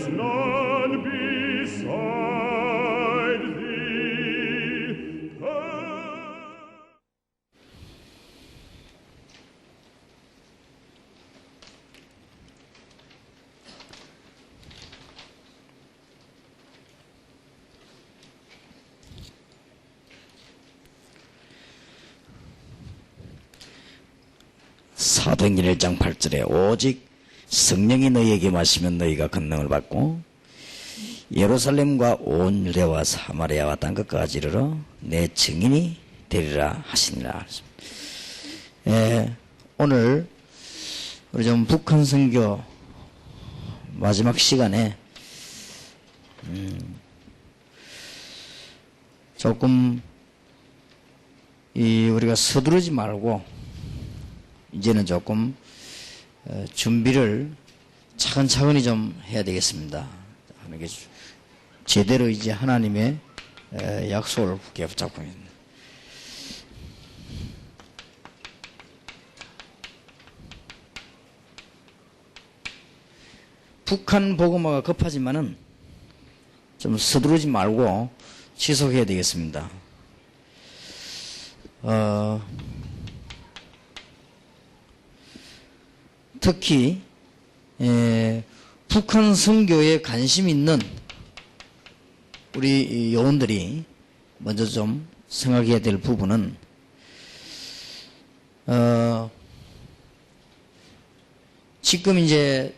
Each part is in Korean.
is none beside thee. 사도행전 1장 8절에 오직 성령이 너희에게 마시면 너희가 권능을 받고 예루살렘과 온 유대와 사마리아와 땅끝까지 이르러 내 증인이 되리라 하시니라. 오늘 우리 좀 북한 선교 마지막 시간에 조금 우리가 서두르지 말고 이제는 조금 준비를 차근차근히 좀 해야 되겠습니다. 제대로 이제 하나님의 약속을 굳게 붙잡고 있는. 북한 복음화가 급하지만은 좀 서두르지 말고 지속해야 되겠습니다. 특히 북한 선교에 관심 있는 우리 요원들이 먼저 좀 생각해야 될 부분은 지금 이제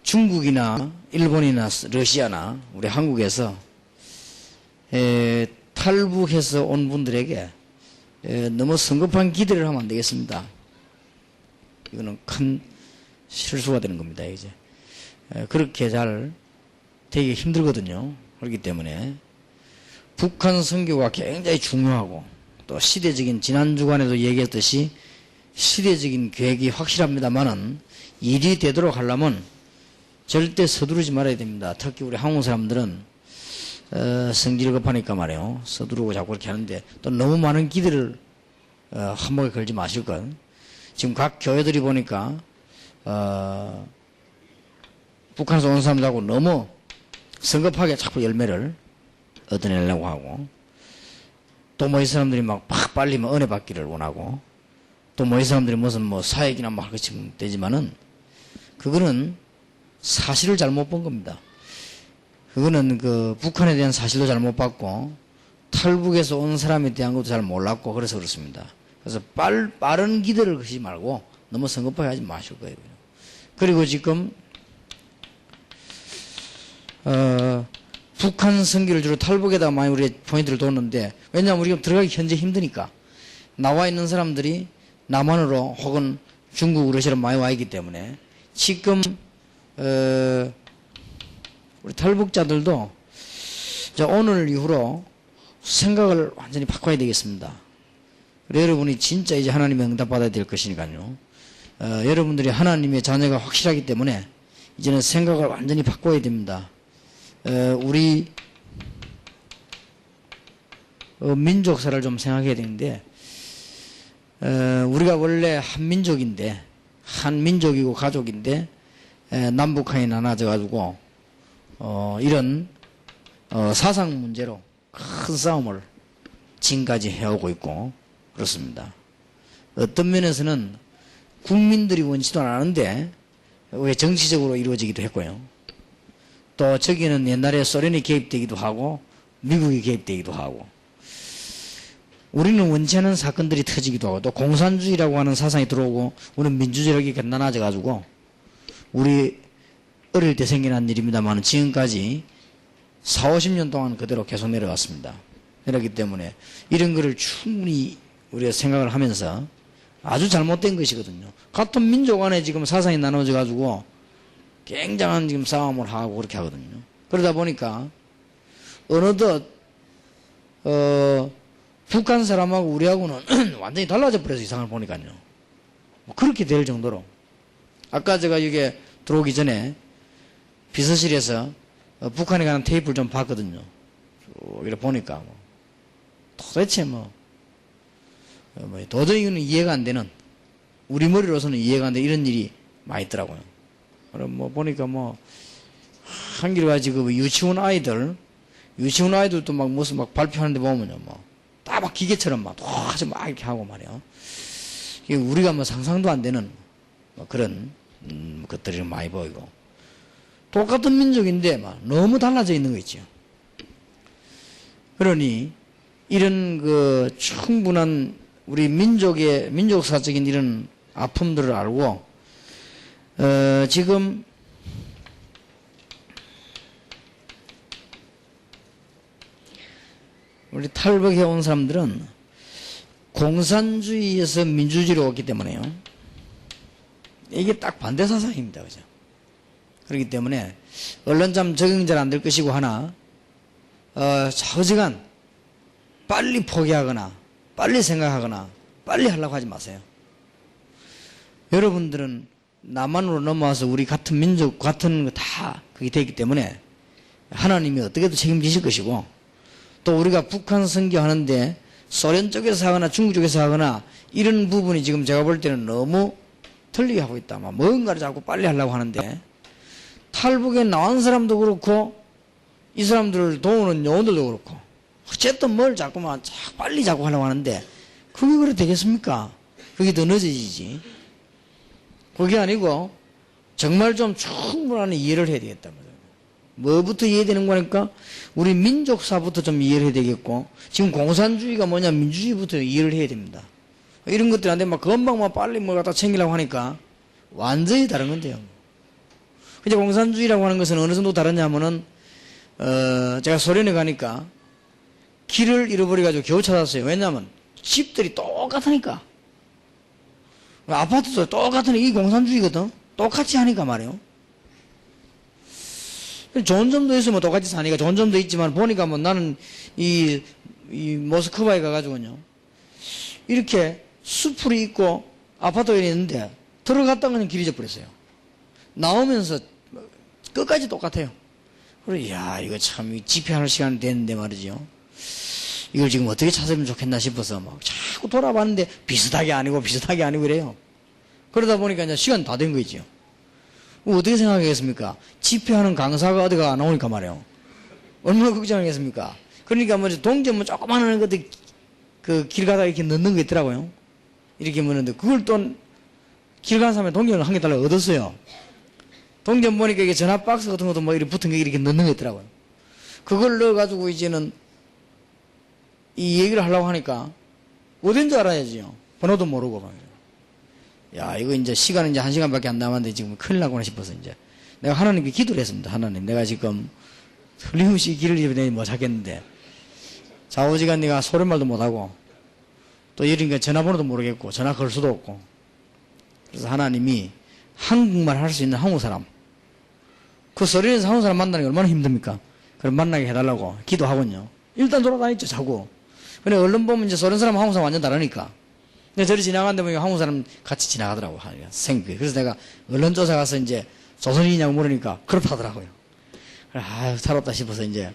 중국이나 일본이나 러시아나 우리 한국에서 탈북해서 온 분들에게 너무 성급한 기대를 하면 안 되겠습니다. 이거는 큰 실수가 되는 겁니다. 이제 그렇게 잘 되기 힘들거든요. 그렇기 때문에 북한 선교가 굉장히 중요하고 또 시대적인 지난 주간에도 얘기했듯이 시대적인 계획이 확실합니다만은 일이 되도록 하려면 절대 서두르지 말아야 됩니다. 특히 우리 한국 사람들은 성질이 급하니까 말이에요. 서두르고 자꾸 그렇게 하는데 또 너무 많은 기대를 한목에 걸지 마실 것. 지금 각 교회들이 보니까 북한에서 온 사람들하고 너무 성급하게 자꾸 열매를 얻어내려고 하고 또 뭐 이 사람들이 막 빨리 은혜 받기를 원하고 또 뭐 이 사람들이 무슨 뭐 사역이나 뭐 할 것처럼 되지만은 그거는 사실을 잘못 본 겁니다. 그거는 그 북한에 대한 사실도 잘못 봤고 탈북에서 온 사람에 대한 것도 잘 몰랐고 그래서 그렇습니다. 그래서 빠른 기대를 하지 말고 너무 성급하게 하지 마실 거예요. 그리고 지금 북한 선교를 주로 탈북에다가 많이 우리 포인트를 뒀는데 왜냐하면 우리가 들어가기 현재 힘드니까 나와 있는 사람들이 남한으로 혹은 중국, 러시아로 많이 와 있기 때문에 지금 우리 탈북자들도 오늘 이후로 생각을 완전히 바꿔야 되겠습니다. 여러분이 진짜 이제 하나님의 응답 받아야 될 것이니까요. 여러분들이 하나님의 자녀가 확실하기 때문에 이제는 생각을 완전히 바꿔야 됩니다. 우리 민족사를 좀 생각해야 되는데 우리가 원래 한민족인데 한민족이고 가족인데 남북한이 나눠져 가지고 이런 사상 문제로 큰 싸움을 지금까지 해오고 있고 그렇습니다. 어떤 면에서는 국민들이 원치도 않았는데 왜 정치적으로 이루어지기도 했고요. 또 저기는 옛날에 소련이 개입되기도 하고 미국이 개입되기도 하고 우리는 원치 않은 사건들이 터지기도 하고 또 공산주의라고 하는 사상이 들어오고 우리는 민주주의라고 나눠져 가지고 우리 어릴 때 생겨난 일입니다만 지금까지 40-50년 동안 그대로 계속 내려갔습니다. 그렇기 때문에 이런 거를 충분히 우리가 생각을 하면서 아주 잘못된 것이거든요. 같은 민족 안에 지금 사상이 나눠져 가지고 굉장한 지금 싸움을 하고 그렇게 하거든요. 그러다 보니까 어느덧 북한 사람하고 우리하고는 완전히 달라져 버려서 이상을 보니까요. 뭐 그렇게 될 정도로 아까 제가 이게 들어오기 전에 비서실에서 북한에 가는 테이프를 좀 봤거든요. 이렇게 보니까 뭐 도대체 도저히 이해가 안 되는 우리 머리로서는 이해가 안 되는 이런 일이 많이 있더라고요. 그럼 보니까 한결같이 그 유치원 아이들도 막 무슨 막 발표하는데 보면요, 뭐, 다 막 기계처럼 막, 아주 막 이렇게 하고 말이야. 이게 우리가 뭐 상상도 안 되는 뭐 그런, 것들이 많이 보이고. 똑같은 민족인데 막 너무 달라져 있는 거 있죠. 그러니, 이런 그 충분한 우리 민족사적인 이런 아픔들을 알고, 지금, 우리 탈북해 온 사람들은 공산주의에서 민주주의로 왔기 때문에요. 이게 딱 반대 사상입니다. 그죠? 그렇기 때문에, 얼른 좀 적응 잘 안 될 것이고 하나, 좌우지간 빨리 포기하거나, 빨리 생각하거나, 빨리 하려고 하지 마세요. 여러분들은 남한으로 넘어와서 우리 같은 민족, 같은 거 다 그게 되기 때문에 하나님이 어떻게든 책임지실 것이고, 또 우리가 북한 선교하는데 소련 쪽에서 하거나 중국 쪽에서 하거나 이런 부분이 지금 제가 볼 때는 너무 틀리게 하고 있다. 막 뭔가를 자꾸 빨리 하려고 하는데 탈북에 나온 사람도 그렇고 이 사람들을 도우는 요원들도 그렇고 어쨌든 뭘 자꾸만 빨리 자꾸 하려고 하는데 그게 그래 되겠습니까? 그게 더 늦어지지. 그게 아니고 정말 좀 충분한 이해를 해야 되겠다. 뭐부터 이해되는 거니까 우리 민족사부터 좀 이해를 해야 되겠고 지금 공산주의가 뭐냐 민주주의부터 이해를 해야 됩니다. 이런 것들이 안 되면 막 금방 막 빨리 뭘 갖다 챙기려고 하니까 완전히 다른 건데요. 이제 공산주의라고 하는 것은 어느 정도 다르냐면은 제가 소련에 가니까 길을 잃어버려가지고 겨우 찾았어요. 왜냐하면 집들이 똑같으니까 아파트도 똑같으니 이 공산주의거든. 똑같이 하니까 말이에요. 좋은 점도 있으면 똑같이 사니까 좋은 점도 있지만 보니까 뭐 나는 이 모스크바에 가가지고요. 이렇게 수풀이 있고 아파트가 있는데 들어갔다가 그냥 길이 져버렸어요. 나오면서 끝까지 똑같아요. 그래, 야, 이거 참 집회하는 시간이 됐는데 말이죠. 이걸 지금 어떻게 찾으면 좋겠나 싶어서 막 자꾸 돌아봤는데 비슷하게 아니고 이래요. 그러다 보니까 이제 시간 다 된 거죠. 어떻게 생각하겠습니까? 집회하는 강사가 어디가 나오니까 말이에요. 얼마나 걱정하겠습니까? 그러니까 뭐 동전 뭐 조그마한 것들 그 길 가다가 이렇게 넣는 거 있더라고요. 이렇게 넣는데 그걸 또 길 가는 사람이 동전을 한 개 달라고 얻었어요. 동전 보니까 이게 전화 박스 같은 것도 뭐 이렇게 붙은 게 이렇게 넣는 거 있더라고요. 그걸 넣어가지고 이제는 이 얘기를 하려고 하니까 어딘지 알아야지요. 번호도 모르고 말이에요. 야, 이거 이제 시간은 이제 1시간밖에 안 남았는데 지금 큰일 나구나 싶어서 이제 내가 하나님께 기도를 했습니다. 하나님, 내가 지금 틀림없이 길을 잃어내지 못하겠는데 좌우지간 네가 소리말도 못하고 또 이러니까 전화번호도 모르겠고 전화 걸 수도 없고 그래서 하나님이 한국말 할 수 있는 한국 사람 그 소리에서 한국 사람 만나는 게 얼마나 힘듭니까? 그럼 만나게 해달라고 기도하군요. 일단 돌아다녔죠, 자고. 근데 얼른 보면 이제 소련 사람 한국 사람 완전 다르니까. 근데 저리 지나가는데 보니까 한국 사람 같이 지나가더라고. 생각이. 그래서 내가 얼른 쫓아가서 이제 조선인이냐고 물으니까 그렇다더라고요. 그래, 아유, 살았다 싶어서 이제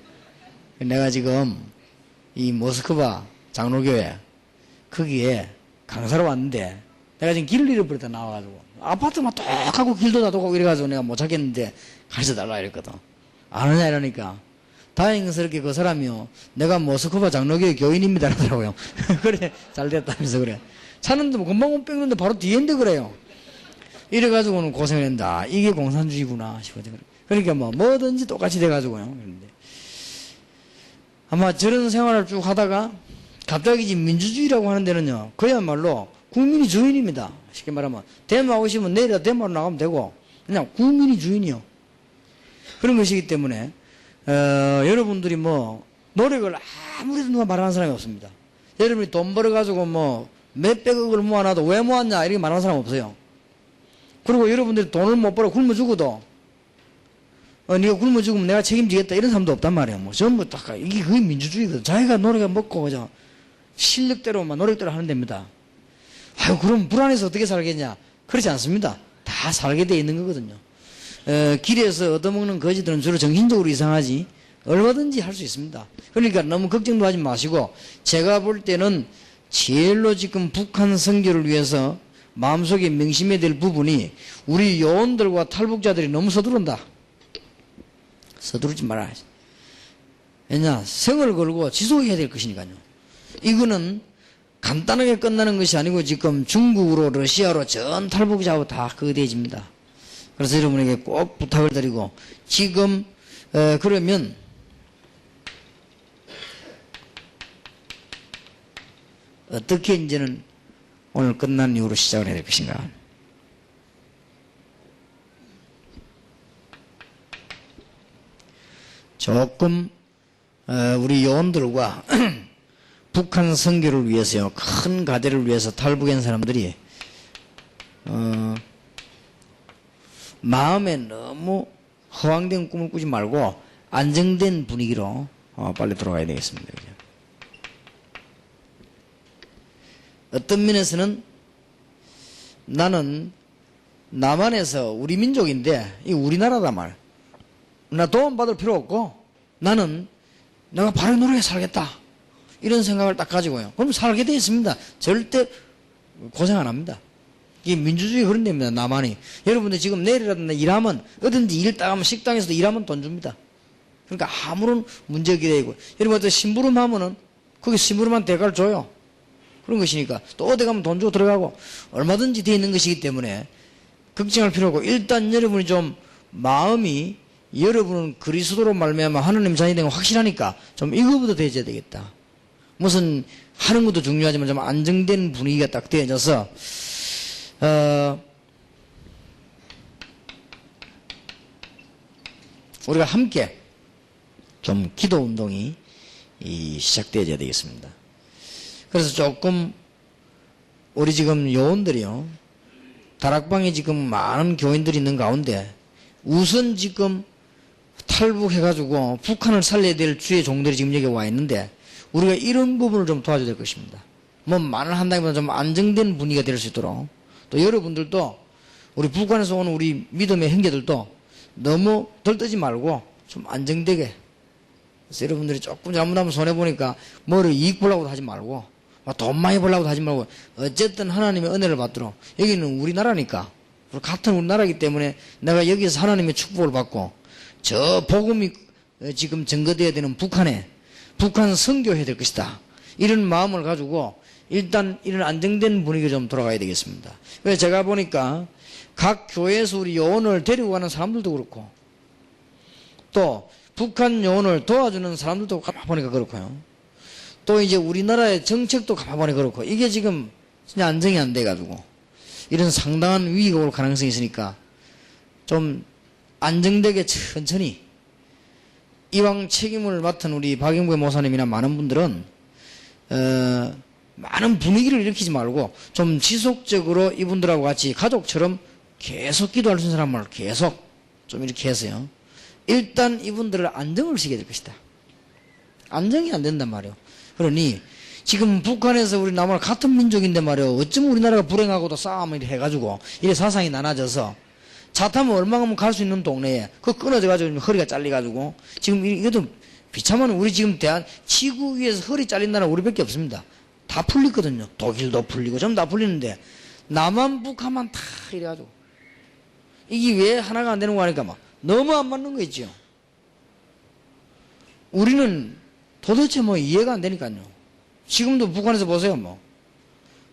내가 지금 이 모스크바 장로교회 거기에 강사로 왔는데 내가 지금 길을 잃어버렸다 나와가지고 아파트만 똑하고 길도 다 똑하고 이래가지고 내가 못 찾겠는데 가르쳐 달라 이랬거든. 아느냐 이러니까 다행스럽게 그 사람이요 내가 모스크바 장로교회 교인입니다 그러더라고요. 그래 잘 됐다면서 그래 차는데 뭐 금방 못 뺏는데 바로 뒤인데 그래요. 이래가지고는 고생을 했다. 이게 공산주의구나 싶어서 그러니까 뭐든지 똑같이 돼가지고요. 그런데 아마 저런 생활을 쭉 하다가 갑자기 지금 민주주의라고 하는 데는요 그야말로 국민이 주인입니다. 쉽게 말하면 데모하고 싶으면 내일이라 데모로 나가면 되고 그냥 국민이 주인이요. 그런 것이기 때문에 여러분들이 뭐 노력을 아무래도 누가 말하는 사람이 없습니다. 여러분이 돈 벌어가지고 뭐 몇백억을 모아놔도 왜 모았냐 이렇게 말하는 사람 없어요. 그리고 여러분들이 돈을 못 벌어 굶어 죽어도 네가 굶어 죽으면 내가 책임지겠다 이런 사람도 없단 말이에요. 뭐 전부 다 이게 그게 민주주의거든. 자기가 노력해 먹고 그죠 실력대로만 노력대로 하는 데입니다. 아유 그럼 불안해서 어떻게 살겠냐? 그렇지 않습니다. 다 살게 돼 있는 거거든요. 길에서 얻어먹는 거지들은 주로 정신적으로 이상하지 얼마든지 할 수 있습니다. 그러니까 너무 걱정도 하지 마시고 제가 볼 때는 제일로 지금 북한 선교를 위해서 마음속에 명심해야 될 부분이 우리 요원들과 탈북자들이 너무 서두른다. 서두르지 마라. 왜냐, 생을 걸고 지속해야 될 것이니까요. 이거는 간단하게 끝나는 것이 아니고 지금 중국으로 러시아로 전 탈북자하고 다 거대해집니다. 그래서 여러분에게 꼭 부탁을 드리고 지금 그러면 어떻게 이제는 오늘 끝난 이후로 시작을 해야 될 것인가. 조금 우리 요원들과 북한 선교를 위해서요, 큰 가대를 위해서 탈북한 사람들이 마음에 너무 허황된 꿈을 꾸지 말고 안정된 분위기로 빨리 돌아가야 되겠습니다. 그죠? 어떤 면에서는 나는 남한에서 우리 민족인데 이 우리나라다 말. 나 도움받을 필요 없고 나는 내가 바른 노력에 살겠다. 이런 생각을 딱 가지고요. 그럼 살게 되어 있습니다. 절대 고생 안 합니다. 이게 민주주의 그런 데입니다. 남한이. 여러분들 지금 내일이라도 일하면 어딘지 일 따가면 식당에서도 일하면 돈 줍니다. 그러니까 아무런 문제 기대이고 여러분들 심부름 하면은 거기 심부름한 대가를 줘요. 그런 것이니까 또 어디 가면 돈 주고 들어가고 얼마든지 되어 있는 것이기 때문에 걱정할 필요 없고 일단 여러분이 좀 마음이 여러분은 그리스도로 말미암아 하나님 자녀이 된 거 확실하니까 좀 이거부터 되어야 되겠다. 무슨 하는 것도 중요하지만 좀 안정된 분위기가 딱 되어져서 우리가 함께 좀 기도 운동이 시작되어야 되겠습니다. 그래서 조금 우리 지금 요원들이요, 다락방에 지금 많은 교인들이 있는 가운데 우선 지금 탈북해가지고 북한을 살려야 될 주의 종들이 지금 여기 와 있는데 우리가 이런 부분을 좀 도와줘야 될 것입니다. 뭐 말을 한다기보다 좀 안정된 분위기가 될 수 있도록 또 여러분들도 우리 북한에서 오는 우리 믿음의 형제들도 너무 들뜨지 말고 좀 안정되게. 그래서 여러분들이 조금 잘못하면 손해보니까 뭐를 이익 보려고도 하지 말고 돈 많이 벌려고도 하지 말고 어쨌든 하나님의 은혜를 받도록. 여기는 우리나라니까 같은 우리나라이기 때문에 내가 여기서 하나님의 축복을 받고 저 복음이 지금 증거되어야 되는 북한 선교해야 될 것이다. 이런 마음을 가지고 일단 이런 안정된 분위기로 좀 돌아가야 되겠습니다. 그래서 제가 보니까 각 교회에서 우리 요원을 데리고 가는 사람들도 그렇고 또 북한 요원을 도와주는 사람들도 가만보니까 그렇고요. 또 이제 우리나라의 정책도 가만보니까 그렇고 이게 지금 진짜 안정이 안 돼가지고 이런 상당한 위기가 올 가능성이 있으니까 좀 안정되게 천천히 이왕 책임을 맡은 우리 박영배 목사님이나 많은 분들은 많은 분위기를 일으키지 말고 좀 지속적으로 이분들하고 같이 가족처럼 계속 기도할 수 있는 사람을 계속 좀 이렇게 해서요. 일단 이분들을 안정을 시켜야 될 것이다. 안정이 안 된단 말이에요. 그러니 지금 북한에서 우리 남한 같은 민족인데 말이에요. 어쩜 우리나라가 불행하고도 싸움을 해가지고 이래 사상이 나눠져서 차 타면 얼마나 갈 수 있는 동네에 그거 끊어져가지고 허리가 잘려가지고 지금 이것도 비참한 우리 지금 지구 위에서 허리 잘린 나라 우리밖에 없습니다. 다 풀리거든요. 독일도 풀리고 좀 다 풀리는데 남한 북한만 다 이래가지고 이게 왜 하나가 안 되는 거 하니까 막 너무 안 맞는 거 있죠. 우리는 도대체 뭐 이해가 안 되니까요. 지금도 북한에서 보세요. 뭐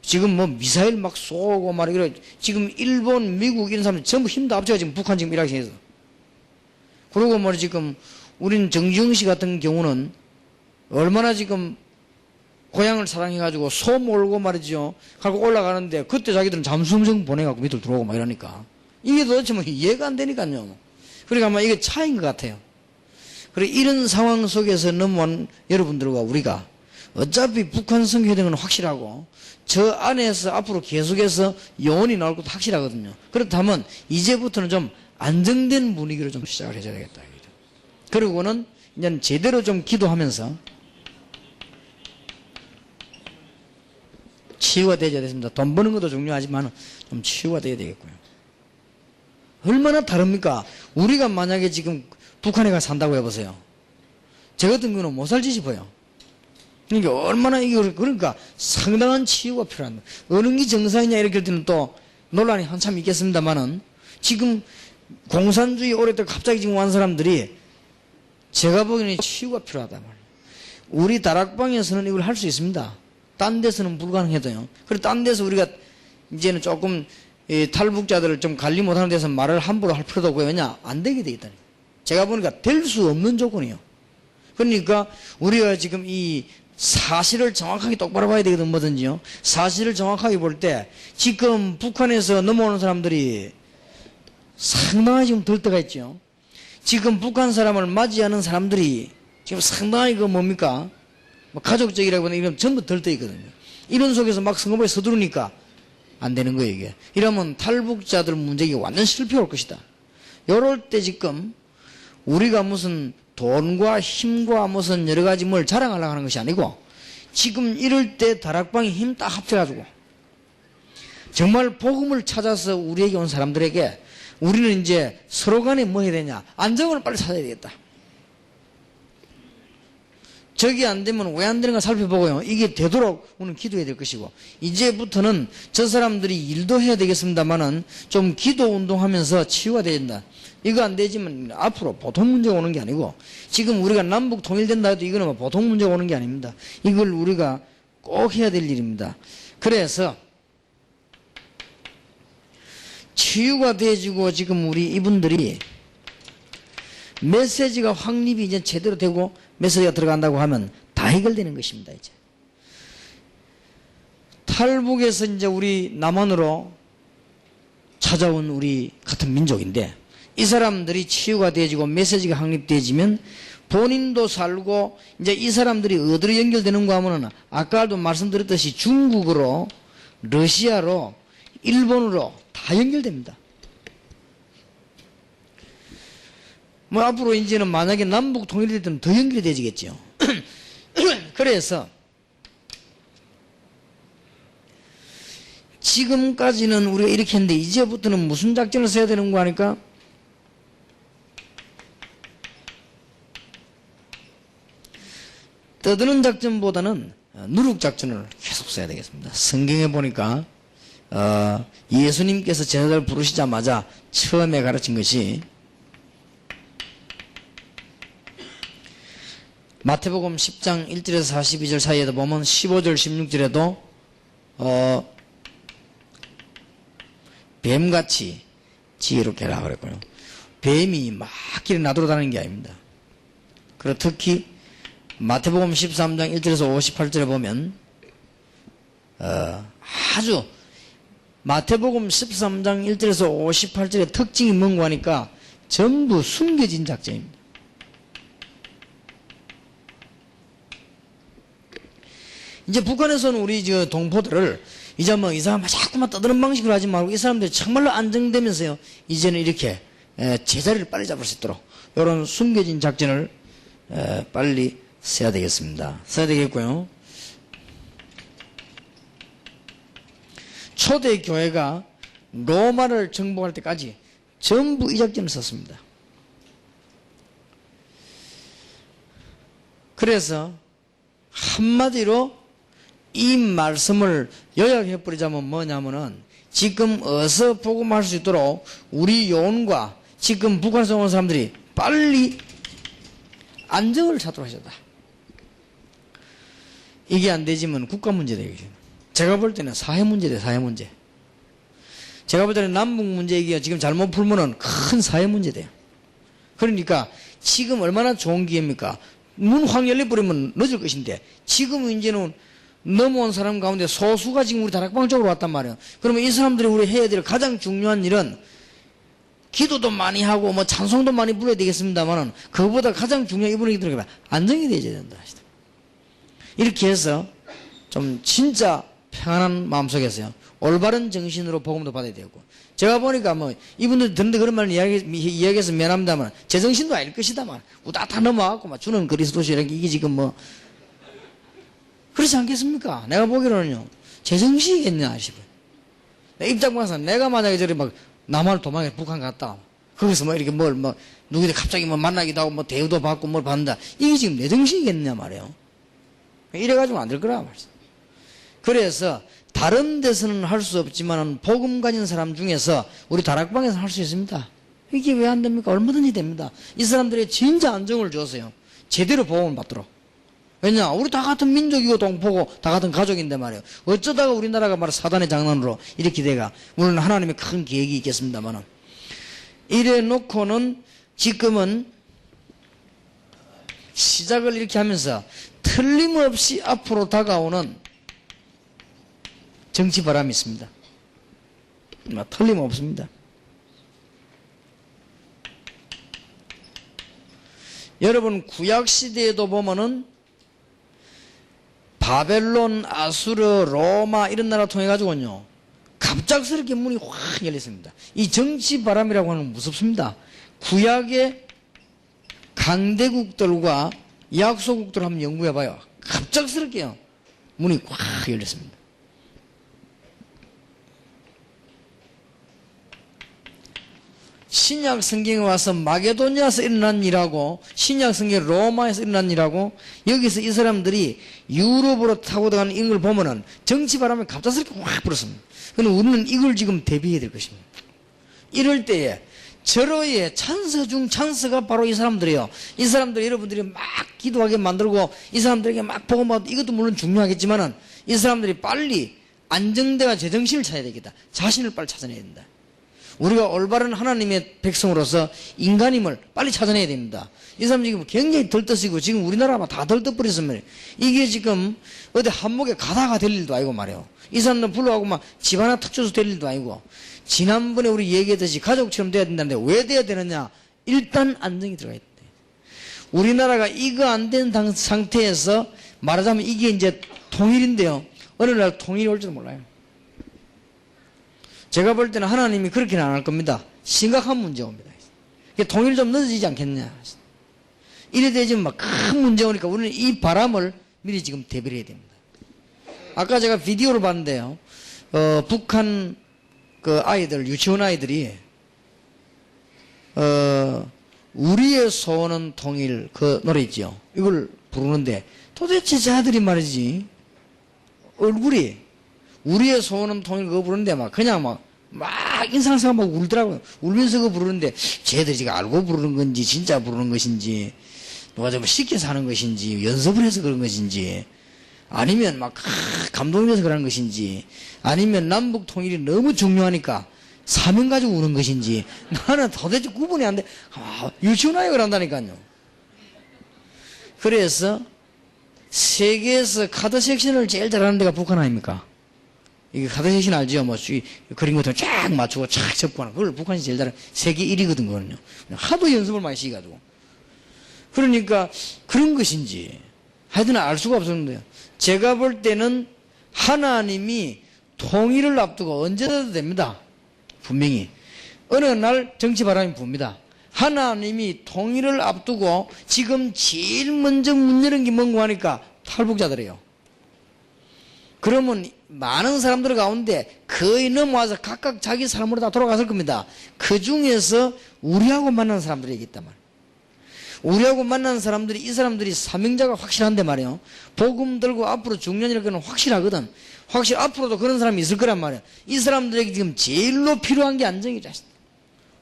지금 뭐 미사일 막 쏘고 말이래. 지금 일본, 미국 이런 사람들 전부 힘도 합쳐가 지금 북한 지금 일하기 시작해서. 그리고 뭐 지금 우린 정지영 씨 같은 경우는 얼마나 지금 고향을 사랑해가지고 소 몰고 말이죠. 갖고 올라가는데 그때 자기들은 잠수정 보내갖고 밑으로 들어오고 막 이러니까 이게 도대체 뭐 이해가 안 되니까요. 그러니까 아마 이게 차이인 것 같아요. 그래 이런 상황 속에서 넘어온 여러분들과 우리가 어차피 북한 선교되는 건 확실하고 저 안에서 앞으로 계속해서 요원이 나올 것도 확실하거든요. 그렇다면 이제부터는 좀 안정된 분위기로 좀 시작을 해줘야 되겠다. 그리고는 이제 제대로 좀 기도하면서 치유가 되어야 되겠습니다. 돈 버는 것도 중요하지만 좀 치유가 되어야 되겠고요. 얼마나 다릅니까? 우리가 만약에 지금 북한에 가 산다고 해보세요. 저 같은 경우는 못 살지 싶어요. 그러니까 얼마나 이걸 그러니까 상당한 치유가 필요합니다. 어느 게 정상이냐 이렇게 할 때는 또 논란이 한참 있겠습니다만은 지금 공산주의 오랫동안 갑자기 지금 온 사람들이 제가 보기에는 치유가 필요하다 말이에요. 우리 다락방에서는 이걸 할 수 있습니다. 딴 데서는 불가능해도요. 그리고 딴 데서 우리가 이제는 조금 이 탈북자들을 좀 관리 못하는 데서 말을 함부로 할 필요도 없고요. 왜냐? 안 되게 돼 있다니. 제가 보니까 될 수 없는 조건이에요. 그러니까 우리가 지금 이 사실을 정확하게 똑바로 봐야 되거든, 뭐든지요. 사실을 정확하게 볼 때 지금 북한에서 넘어오는 사람들이 상당히 지금 들 때가 있죠. 지금 북한 사람을 맞이하는 사람들이 지금 상당히 그 뭡니까? 뭐 가족적이라고 하는 이런 전부 들 때 있거든요. 이런 속에서 막 선거법에 서두르니까 안 되는 거예요, 이게. 이러면 탈북자들 문제가 완전 실패할 것이다. 요럴 때 지금 우리가 무슨 돈과 힘과 무슨 여러 가지 뭘 자랑하려고 하는 것이 아니고 지금 이럴 때 다락방에 힘 딱 합쳐가지고 정말 복음을 찾아서 우리에게 온 사람들에게 우리는 이제 서로 간에 뭐 해야 되냐? 안정을 빨리 찾아야 되겠다. 저기 안 되면 왜 안 되는가 살펴보고요. 이게 되도록 우리는 기도해야 될 것이고, 이제부터는 저 사람들이 일도 해야 되겠습니다만은 좀 기도 운동하면서 치유가 된다. 이거 안 되지만 앞으로 보통 문제가 오는 게 아니고, 지금 우리가 남북 통일된다 해도 이거는 뭐 보통 문제가 오는 게 아닙니다. 이걸 우리가 꼭 해야 될 일입니다. 그래서 치유가 돼지고 지금 우리 이분들이 메시지가 확립이 이제 제대로 되고 메시지가 들어간다고 하면 다 해결되는 것입니다. 이제 탈북에서 이제 우리 남한으로 찾아온 우리 같은 민족인데 이 사람들이 치유가 되어지고 메시지가 확립되어지면 본인도 살고 이제 이 사람들이 어디로 연결되는가 하면은 아까도 말씀드렸듯이 중국으로 러시아로 일본으로 다 연결됩니다. 뭐 앞으로 이제는 만약에 남북 통일이 되면 더 연결이 되지겠죠. 그래서 지금까지는 우리가 이렇게 했는데 이제부터는 무슨 작전을 써야 되는 거 하니까 떠드는 작전보다는 누룩 작전을 계속 써야 되겠습니다. 성경에 보니까 예수님께서 제자들 부르시자마자 처음에 가르친 것이 마태복음 10장 1절에서 42절 사이에도 보면 15절 16절에도 뱀같이 지혜롭게 하라 그랬고요. 뱀이 막 길에 나돌아다니는 게 아닙니다. 그리고 특히 마태복음 13장 1절에서 58절에 보면 아주 마태복음 13장 1절에서 58절의 특징이 뭔가 하니까 전부 숨겨진 작전입니다. 이제 북한에서는 우리 저 동포들을 이제 뭐 이 사람 자꾸만 떠드는 방식으로 하지 말고 이 사람들이 정말로 안정되면서요 이제는 이렇게 제자리를 빨리 잡을 수 있도록 이런 숨겨진 작전을 빨리 써야 되겠습니다. 써야 되겠고요. 초대 교회가 로마를 정복할 때까지 전부 이 작전을 썼습니다. 그래서 한마디로 이 말씀을 요약해버리자면 뭐냐면은 지금 어서 복음할 수 있도록 우리 요원과 지금 북한에서 온 사람들이 빨리 안정을 찾도록 하셨다. 이게 안 되지만 국가 문제 되겠죠. 제가 볼 때는 사회 문제 돼, 사회 문제. 제가 볼 때는 남북 문제 얘기가 지금 잘못 풀면은 큰 사회 문제 돼요. 그러니까 지금 얼마나 좋은 기회입니까? 문 확 열려버리면 늦을 것인데 지금은 이제는 넘어온 사람 가운데 소수가 지금 우리 다락방 쪽으로 왔단 말이에요. 그러면 이 사람들이 우리 해야 될 가장 중요한 일은 기도도 많이 하고 뭐 찬송도 많이 불러야 되겠습니다만은 그거보다 가장 중요한 이분에게 들어가면 안정이 되어야 된다. 이렇게 해서 좀 진짜 평안한 마음속에서요 올바른 정신으로 복음도 받아야 되고 제가 보니까 뭐 이분들 듣는데 그런 말을 이야기해서 미안합니다만 제정신도 아닐 것이다만 우다다 넘어가고 막 주는 그리스도시 이런 게 이게 지금 뭐 그렇지 않겠습니까? 내가 보기로는요 제정신이겠냐 싶어요. 입장방에서 내가 만약에 저리 막 남한을 도망해 북한 갔다 거기서 뭐 이렇게 뭘 뭐 누구들 갑자기 뭐 만나기도 하고 뭐 대우도 받고 뭘 받는다 이게 지금 내 정신이겠냐 말이에요. 이래가지고 안 될 거라 말이죠. 그래서 다른 데서는 할 수 없지만 복음 가진 사람 중에서 우리 다락방에서 할 수 있습니다. 이게 왜 안 됩니까? 얼마든지 됩니다. 이 사람들이 진짜 안정을 줬어요. 제대로 보호를 받도록. 왜냐? 우리 다 같은 민족이고 동포고 다 같은 가족인데 말이에요. 어쩌다가 우리나라가 말이야 사단의 장난으로 이렇게 돼가. 물론 하나님의 큰 계획이 있겠습니다만은. 이래 놓고는 지금은 시작을 이렇게 하면서 틀림없이 앞으로 다가오는 정치 바람이 있습니다. 틀림없습니다. 여러분 구약시대에도 보면은 바벨론, 아수르, 로마 이런 나라 통해가지고는요 갑작스럽게 문이 확 열렸습니다. 이 정치 바람이라고 하는 건 무섭습니다. 구약의 강대국들과 약소국들 한번 연구해봐요. 갑작스럽게요 문이 확 열렸습니다. 신약 성경에 와서 마게도니아에서 일어난 일하고 신약 성경 로마에서 일어난 일하고 여기서 이 사람들이 유럽으로 타고 들어가는 이걸 보면은 정치 바람이 갑작스럽게 확 불었습니다. 그럼 우리는 이걸 지금 대비해야 될 것입니다. 이럴 때에 절호의 찬스 중 찬스가 바로 이 사람들이에요. 이 사람들 여러분들이 막 기도하게 만들고 이 사람들에게 막 복음받고 이것도 물론 중요하겠지만은 이 사람들이 빨리 안정되어 제정신을 찾아야 되겠다. 자신을 빨리 찾아내야 된다. 우리가 올바른 하나님의 백성으로서 인간임을 빨리 찾아내야 됩니다. 이 사람 지금 굉장히 덜떠시고 지금 우리나라가 다 덜떠버렸으면 이게 지금 어디 한목에 가다가 될 일도 아니고 말이에요. 이 사람들 불러가고 막 집 하나 탁 줘서 될 일도 아니고 지난번에 우리 얘기했듯이 가족처럼 돼야 된다는데 왜 돼야 되느냐? 일단 안정이 들어가야 돼. 우리나라가 이거 안 된 상태에서 말하자면 이게 이제 통일인데요. 어느 날 통일이 올지도 몰라요. 제가 볼 때는 하나님이 그렇게는 안 할 겁니다. 심각한 문제가 옵니다. 통일 좀 늦어지지 않겠냐. 이래 되지만 막 큰 문제가 오니까 우리는 이 바람을 미리 지금 대비를 해야 됩니다. 아까 제가 비디오를 봤는데요. 북한 그 아이들, 유치원 아이들이, 우리의 소원은 통일, 그 노래 있죠. 이걸 부르는데 도대체 쟤들이 말이지, 얼굴이, 우리의 소원은 통일 그거 부르는데 막 그냥 막 인상사가 막 울더라고요. 울면서 그거 부르는데 쟤들이 지금 알고 부르는 건지 진짜 부르는 것인지 누가 좀 쉽게 사는 것인지 연습을 해서 그런 것인지 아니면 막 감동해서 그런 것인지 아니면 남북 통일이 너무 중요하니까 사명 가지고 우는 것인지 나는 도대체 구분이 안 돼. 유치원 아이가 그런다니까요. 그래서 세계에서 카드 섹션을 제일 잘하는 데가 북한 아닙니까? 이게 카드 섹션 알죠? 뭐, 그린 것들 쫙 맞추고 쫙 접근하는. 그걸 북한이 제일 잘해. 세계 1위거든, 그거는요. 하도 연습을 많이 시켜가지고. 그러니까, 그런 것인지, 하여튼 알 수가 없었는데요. 제가 볼 때는 하나님이 통일을 앞두고 언제라도 됩니다. 분명히. 어느 날 정치 바람이 붑니다. 하나님이 통일을 앞두고 지금 제일 먼저 문 여는 게 뭔고 하니까 탈북자들이에요. 그러면 많은 사람들 가운데 거의 넘어와서 각각 자기 삶으로 다 돌아갔을 겁니다. 그 중에서 우리하고 만난 사람들이 있단 말이에요. 우리하고 만난 사람들이 이 사람들이 사명자가 확실한데 말이에요. 복음 들고 앞으로 중년이라는 건 확실하거든. 앞으로도 그런 사람이 있을 거란 말이에요. 이 사람들에게 지금 제일로 필요한 게 안정이다.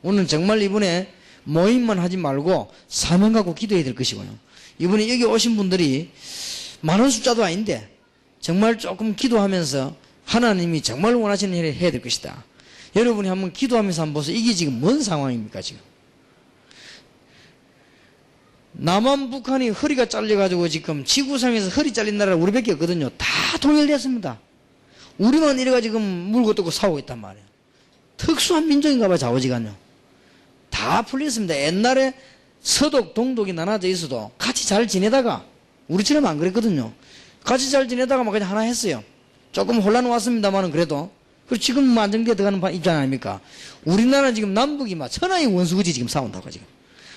오늘 정말 이번에 모임만 하지 말고 사명 갖고 기도해야 될 것이고요. 이번에 여기 오신 분들이 많은 숫자도 아닌데 정말 조금 기도하면서 하나님이 정말 원하시는 일을 해야 될 것이다. 여러분이 한번 기도하면서 한번 보세요. 이게 지금 뭔 상황입니까 지금? 남한 북한이 허리가 잘려가지고 지금 지구상에서 허리 잘린 나라가 우리밖에 없거든요. 다 통일됐습니다. 우리만 이래가지고 지금 물고 뜯고 싸우고 있단 말이에요. 특수한 민족인가 봐 좌우지간요. 다 풀렸습니다. 옛날에 서독 동독이 나눠져 있어도 같이 잘 지내다가 우리처럼 안 그랬거든요. 같이 잘 지내다가 막 그냥 하나 했어요. 조금 혼란 왔습니다만은 그래도. 그리고 지금 안정되어 들어가는 입장 아닙니까? 우리나라 지금 남북이 막 천하의 원수같이 지금 싸운다고 지금.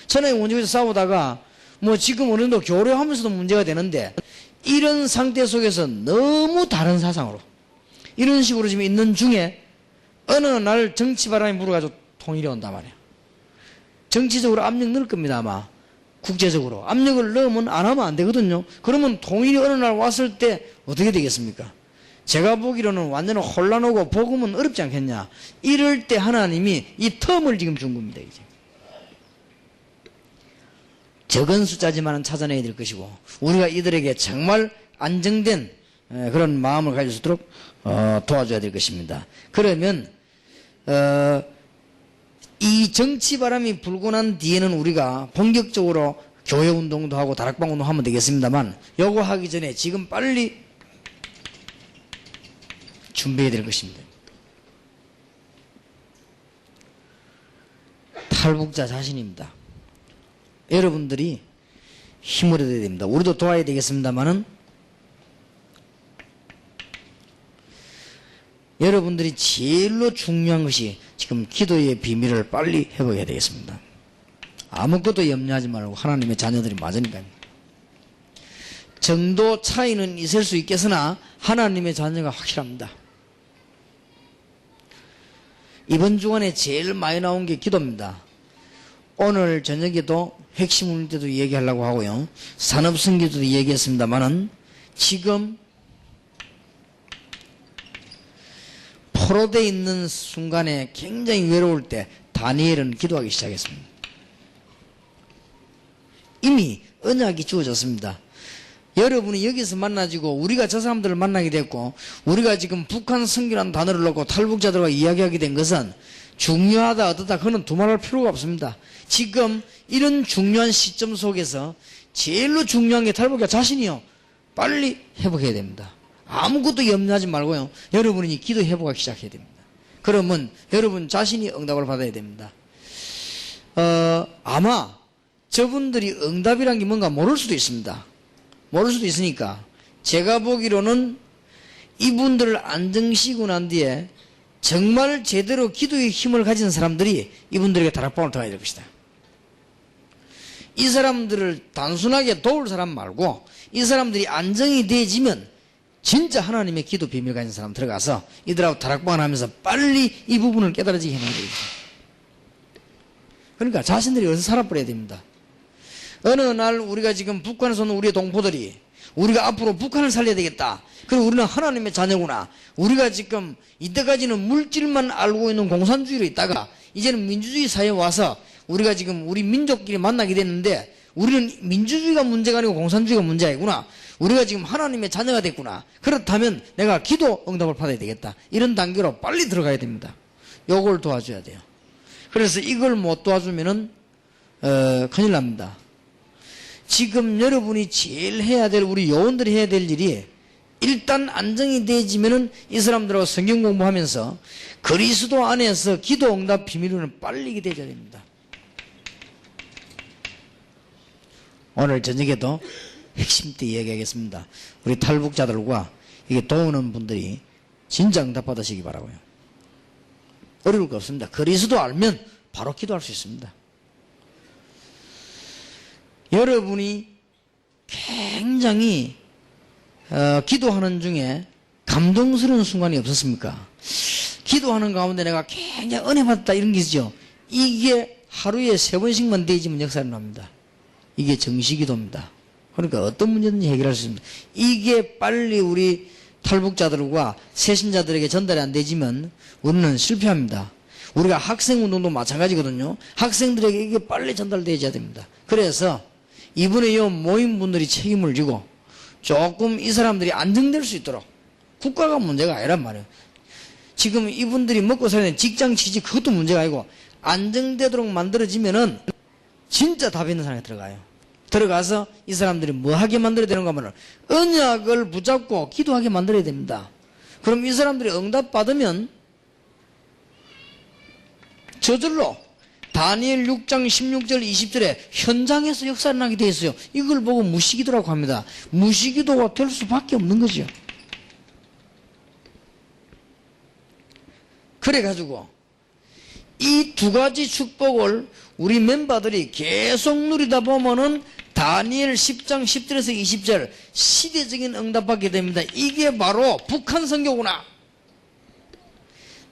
천하의 원수같이 싸우다가 뭐 지금 어느 정도 교류하면서도 문제가 되는데 이런 상태 속에서 너무 다른 사상으로 이런 식으로 지금 있는 중에 어느 날 정치 바람이 불어가지고 통일이 온단 말이에요. 정치적으로 압력 넣을 겁니다 아마. 국제적으로 압력을 넣으면 안 하면 안 되거든요. 그러면 통일이 어느 날 왔을 때 어떻게 되겠습니까? 제가 보기로는 완전히 혼란하고 복음은 어렵지 않겠냐. 이럴 때 하나님이 이 텀을 지금 준 겁니다. 이제 적은 숫자지만 찾아내야 될 것이고 우리가 이들에게 정말 안정된 그런 마음을 가질 수 있도록 도와줘야 될 것입니다. 그러면 이 정치 바람이 불고 난 뒤에는 우리가 본격적으로 교회 운동도 하고 다락방 운동 하면 되겠습니다만 요거 하기 전에 지금 빨리 준비해야 될 것입니다. 탈북자 자신입니다. 여러분들이 힘을 얻어야 됩니다. 우리도 도와야 되겠습니다만은 여러분들이 제일로 중요한 것이 지금 기도의 비밀을 빨리 회복해야 되겠습니다. 아무것도 염려하지 말고 하나님의 자녀들이 맞으니까요. 정도 차이는 있을 수 있겠으나 하나님의 자녀가 확실합니다. 이번 주간에 제일 많이 나온 게 기도입니다. 오늘 저녁에도 핵심 때도 얘기하려고 하고요. 산업성기도 얘기했습니다만은 지금 포로되어 있는 순간에 굉장히 외로울 때 다니엘은 기도하기 시작했습니다. 이미 언약이 주어졌습니다. 여러분이 여기서 만나지고 우리가 저 사람들을 만나게 됐고 우리가 지금 북한 선교라는 단어를 넣고 탈북자들과 이야기하게 된 것은 중요하다 어떠다 그는 두말할 필요가 없습니다. 지금 이런 중요한 시점 속에서 제일로 중요한 게 탈북자 자신이요. 빨리 회복해야 됩니다. 아무것도 염려하지 말고요. 여러분이 기도 회복하기 시작해야 됩니다. 그러면 여러분 자신이 응답을 받아야 됩니다. 아마 저분들이 응답이란 게 뭔가 모를 수도 있습니다. 모를 수도 있으니까 제가 보기로는 이분들을 안정시키고 난 뒤에 정말 제대로 기도의 힘을 가진 사람들이 이분들에게 다락방을 도와야 될 것이다. 이 사람들을 단순하게 도울 사람 말고 이 사람들이 안정이 되어지면 진짜 하나님의 기도 비밀 가진 사람 들어가서 이들하고 다락방을 하면서 빨리 이 부분을 깨달아지게 해놔야 됩니다. 그러니까 자신들이 어디서 살아버려야 됩니다. 어느 날 우리가 지금 북한에서 오는 우리의 동포들이 우리가 앞으로 북한을 살려야 되겠다. 그리고 우리는 하나님의 자녀구나. 우리가 지금 이때까지는 물질만 알고 있는 공산주의로 있다가 이제는 민주주의 사회에 와서 우리가 지금 우리 민족끼리 만나게 됐는데 우리는 민주주의가 문제가 아니고 공산주의가 문제이구나. 우리가 지금 하나님의 자녀가 됐구나. 그렇다면 내가 기도 응답을 받아야 되겠다. 이런 단계로 빨리 들어가야 됩니다. 요걸 도와줘야 돼요. 그래서 이걸 못 도와주면은 큰일 납니다. 지금 여러분이 제일 해야 될 우리 요원들이 해야 될 일이 일단 안정이 되어지면은 이 사람들하고 성경 공부하면서 그리스도 안에서 기도 응답 비밀을 빨리 되어야 됩니다. 오늘 저녁에도 핵심 때 이야기하겠습니다. 우리 탈북자들과 이게 도우는 분들이 진짜 응답 받으시기 바라고요. 어려울 거 없습니다. 그리스도 알면 바로 기도할 수 있습니다. 여러분이 굉장히 기도하는 중에 감동스러운 순간이 없었습니까? 기도하는 가운데 내가 굉장히 은혜 받았다 이런 게 있죠. 이게 하루에 3번씩만 되어지면 역사를 납니다. 이게 정시기도입니다. 그러니까 어떤 문제든지 해결할 수 있습니다. 이게 빨리 우리 탈북자들과 새신자들에게 전달이 안 되지만 우리는 실패합니다. 우리가 학생운동도 마찬가지거든요. 학생들에게 이게 빨리 전달되어야 됩니다. 그래서 이번에 이 모임분들이 책임을 지고 조금 이 사람들이 안정될 수 있도록 국가가 문제가 아니란 말이에요. 지금 이분들이 먹고 사는 직장 취직 그것도 문제가 아니고 안정되도록 만들어지면은 진짜 답 있는 사람이 들어가요. 들어가서 이 사람들이 뭐 하게 만들어야 되는가 하면 언약을 붙잡고 기도하게 만들어야 됩니다. 그럼 이 사람들이 응답 받으면 저절로 다니엘 6장 16절 20절에 현장에서 역사를 나게 되어 있어요. 이걸 보고 무시기도라고 합니다. 무시기도가 될 수밖에 없는 거죠. 그래가지고 이 두 가지 축복을 우리 멤버들이 계속 누리다 보면은 다니엘 10장 10절에서 20절 시대적인 응답받게 됩니다. 이게 바로 북한 선교구나.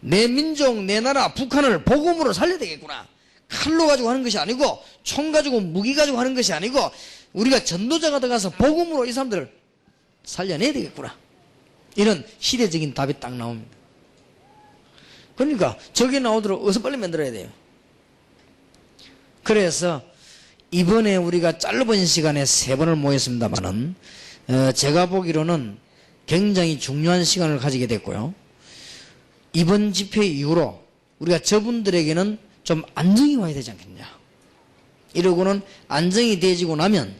내 민족, 내 나라, 북한을 복음으로 살려야 되겠구나. 칼로 가지고 하는 것이 아니고 총 가지고 무기 가지고 하는 것이 아니고 우리가 전도자가 들어가서 복음으로 이 사람들을 살려내야 되겠구나. 이런 시대적인 답이 딱 나옵니다. 그러니까 저게 나오도록 어서 빨리 만들어야 돼요. 그래서 이번에 우리가 짧은 시간에 3번을 모였습니다만은 제가 보기로는 굉장히 중요한 시간을 가지게 됐고요. 이번 집회 이후로 우리가 저분들에게는 좀 안정이 와야 되지 않겠냐. 이러고는 안정이 되지고 나면